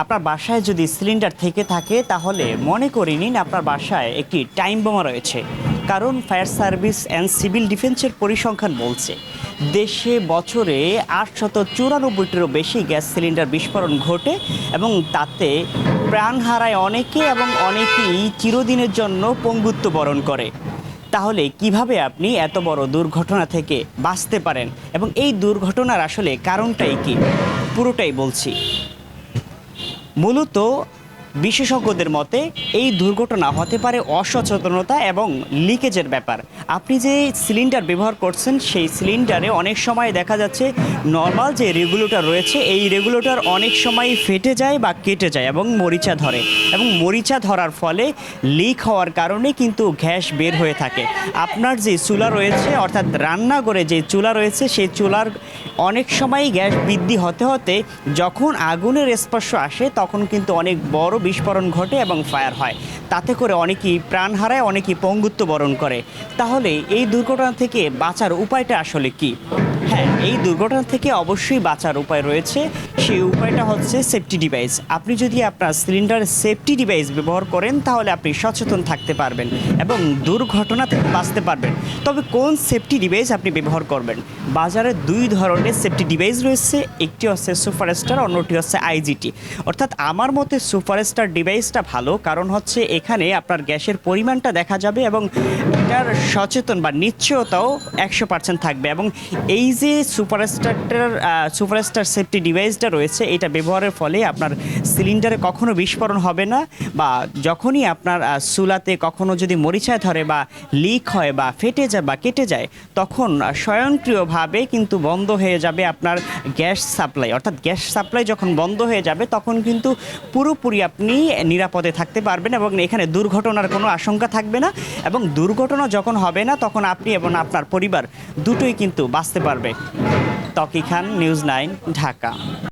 আপনার বাসায় যদি সিলিন্ডার থেকে থাকে তাহলে মনে করে নিন আপনার বাসায় একটি টাইম বোমা রয়েছে। কারণ ফায়ার সার্ভিস অ্যান্ড সিভিল ডিফেন্সের পরিসংখ্যান বলছে দেশে বছরে 894টিরও বেশি গ্যাস সিলিন্ডার বিস্ফোরণ ঘটে এবং তাতে প্রাণ হারায় অনেকে এবং অনেকেই চিরদিনের জন্য পঙ্গুত্ব বরণ করে। তাহলে কিভাবে আপনি এত বড় দুর্ঘটনা থেকে বাঁচতে পারেন এবং এই দুর্ঘটনার আসলে কারণটাই কি, পুরোটাই বলছি। মূলত বিশেষজ্ঞদের মতে এই দুর্ঘটনা হতে পারে অসচেতনতা এবং লিকেজের ব্যাপার। আপনি যে সিলিন্ডার ব্যবহার করছেন সেই সিলিন্ডারে অনেক সময় দেখা যাচ্ছে নর্মাল যে রেগুলেটর রয়েছে এই রেগুলেটর অনেক সময় ফেটে যায় বা কেটে যায় এবং মরিচা ধরে, এবং মরিচা ধরার ফলে লিক হওয়ার কারণে কিন্তু গ্যাস বের হয়ে থাকে। আপনার যে চুলা রয়েছে অর্থাৎ রান্নাঘরে যে চুলা রয়েছে সেই চুলার অনেক সময় গ্যাস বৃদ্ধি হতে হতে যখন আগুনের স্পর্শ আসে তখন কিন্তু অনেক বড় বিস্ফোরণ ঘটে এবং ফায়ার হয়। তাতে করে অনেকেই প্রাণ হারায়, অনেকেই পঙ্গুত্ব বরণ করে। তাহলে এই দুর্ঘটনা থেকে বাঁচার উপায়টা আসলে কি? হ্যাঁ, এই দুর্ঘটনা থেকে অবশ্যই বাঁচার উপায় রয়েছে। সেই উপায়টা হচ্ছে সেফটি ডিভাইস। আপনি যদি আপনার সিলিন্ডার সেফটি ডিভাইস ব্যবহার করেন তাহলে আপনি সচেতন থাকতে পারবেন এবং দুর্ঘটনা থেকে বাঁচতে পারবেন। তবে কোন সেফটি ডিভাইস আপনি ব্যবহার করবেন? বাজারে দুই ধরনের সেফটি ডিভাইস রয়েছে, একটি হচ্ছে সুপারস্টার, অন্যটি হচ্ছে আইজিটি। অর্থাৎ আমার মতে সুপারস্টার ডিভাইসটা ভালো, কারণ হচ্ছে এখানে আপনার গ্যাসের পরিমাণটা দেখা যাবে এবং এটার সচেতন বা নিশ্চয়তাও 100% থাকবে। এবং এই যে সুপারস্টার সেফটি ডিভাইসটা রয়েছে এটা ব্যবহারের ফলে আপনার সিলিন্ডারে কখনো বিস্ফোরণ হবে না, বা যখনই আপনার চুলাতে কখনো যদি মরিচা ধরে বা লিক হয় বা ফেটে যায় বা কেটে যায় তখন স্বয়ংক্রিয়ভাবে কিন্তু বন্ধ হয়ে যাবে আপনার গ্যাস সাপ্লাই। অর্থাৎ গ্যাস সাপ্লাই যখন বন্ধ হয়ে যাবে তখন কিন্তু পুরোপুরি আপনি নিরাপদে থাকতে পারবেন এবং এখানে দুর্ঘটনার কোনো আশঙ্কা থাকবে না। এবং দুর্ঘটনা যখন হবে না তখন আপনি এবং আপনার পরিবার দুটোই কিন্তু বাঁচতে পারবে। ত্বকী খান, নিউজ 9, ঢাকা।